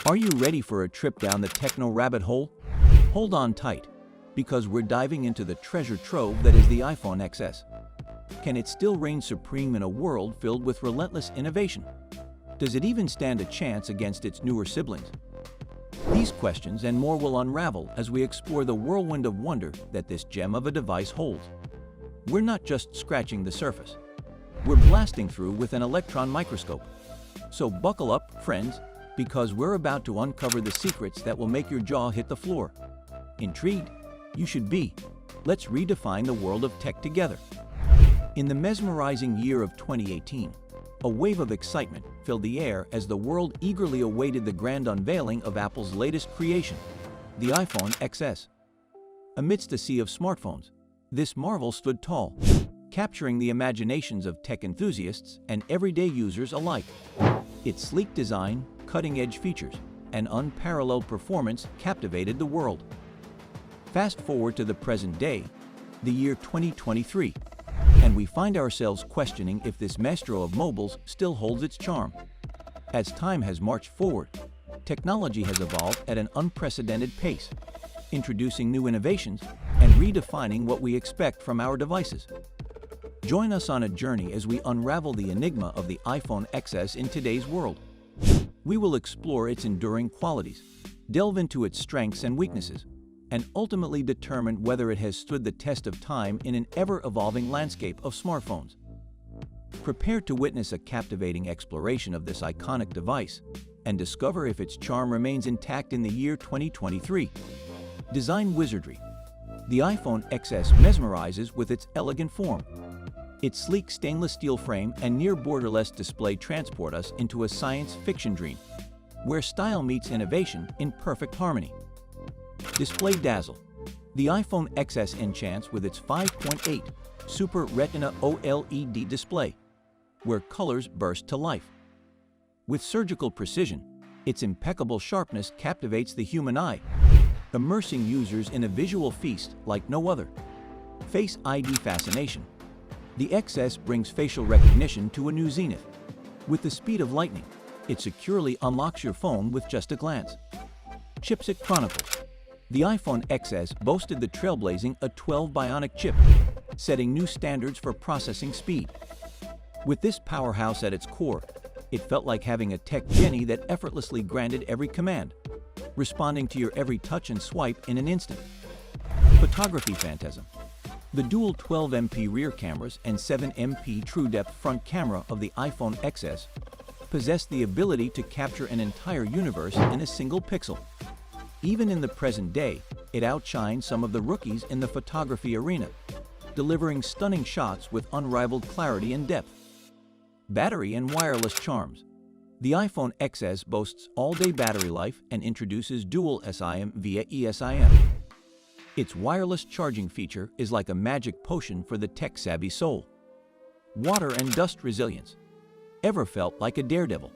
Are you ready for a trip down the techno rabbit hole? Hold on tight, because we're diving into the treasure trove that is the iPhone XS. Can it still reign supreme in a world filled with relentless innovation? Does it even stand a chance against its newer siblings? These questions and more will unravel as we explore the whirlwind of wonder that this gem of a device holds. We're not just scratching the surface. We're blasting through with an electron microscope. So buckle up, friends, because we're about to uncover the secrets that will make your jaw hit the floor. Intrigued? You should be. Let's redefine the world of tech together. In the mesmerizing year of 2018, a wave of excitement filled the air as the world eagerly awaited the grand unveiling of Apple's latest creation, the iPhone XS. Amidst a sea of smartphones, this marvel stood tall, capturing the imaginations of tech enthusiasts and everyday users alike. Its sleek design, cutting-edge features, and unparalleled performance captivated the world. Fast forward to the present day, the year 2023, and we find ourselves questioning if this maestro of mobiles still holds its charm. As time has marched forward, technology has evolved at an unprecedented pace, introducing new innovations and redefining what we expect from our devices. Join us on a journey as we unravel the enigma of the iPhone XS in today's world. We will explore its enduring qualities, delve into its strengths and weaknesses, and ultimately determine whether it has stood the test of time in an ever-evolving landscape of smartphones. Prepare to witness a captivating exploration of this iconic device and discover if its charm remains intact in the year 2023. Design wizardry. The iPhone XS mesmerizes with its elegant form. Its sleek stainless steel frame and near-borderless display transport us into a science fiction dream, where style meets innovation in perfect harmony. Display dazzle. The iPhone XS enchants with its 5.8 Super Retina OLED display, where colors burst to life. With surgical precision, its impeccable sharpness captivates the human eye, immersing users in a visual feast like no other. Face ID fascination. The XS brings facial recognition to a new zenith. With the speed of lightning, it securely unlocks your phone with just a glance. Chipset Chronicles. The iPhone XS boasted the trailblazing A12 Bionic chip, setting new standards for processing speed. With this powerhouse at its core, it felt like having a tech genie that effortlessly granted every command, responding to your every touch and swipe in an instant. Photography phantasm. The dual 12MP rear cameras and 7MP true-depth front camera of the iPhone XS possess the ability to capture an entire universe in a single pixel. Even in the present day, it outshines some of the rookies in the photography arena, delivering stunning shots with unrivaled clarity and depth. Battery and wireless charms. The iPhone XS boasts all-day battery life and introduces dual SIM via eSIM. Its wireless charging feature is like a magic potion for the tech-savvy soul. Water and dust resilience. Ever felt like a daredevil?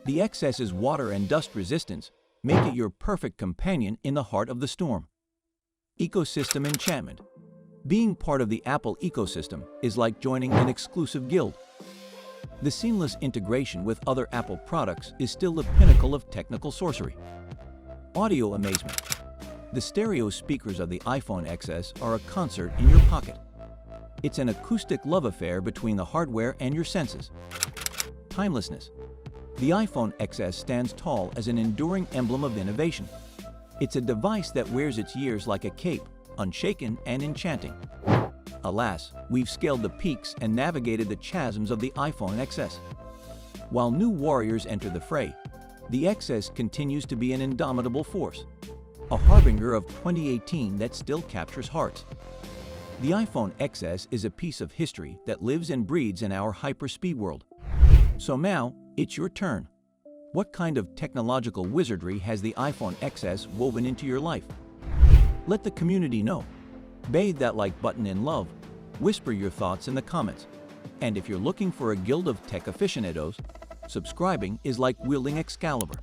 The XS's water and dust resistance make it your perfect companion in the heart of the storm. Ecosystem enchantment. Being part of the Apple ecosystem is like joining an exclusive guild. The seamless integration with other Apple products is still the pinnacle of technical sorcery. Audio amazement. The stereo speakers of the iPhone XS are a concert in your pocket. It's an acoustic love affair between the hardware and your senses. Timelessness. The iPhone XS stands tall as an enduring emblem of innovation. It's a device that wears its years like a cape, unshaken and enchanting. Alas, we've scaled the peaks and navigated the chasms of the iPhone XS. While new warriors enter the fray, the XS continues to be an indomitable force, a harbinger of 2018 that still captures hearts. The iPhone XS is a piece of history that lives and breathes in our hyperspeed world. So now, it's your turn. What kind of technological wizardry has the iPhone XS woven into your life? Let the community know. Bathe that like button in love. Whisper your thoughts in the comments. And if you're looking for a guild of tech aficionados, subscribing is like wielding Excalibur.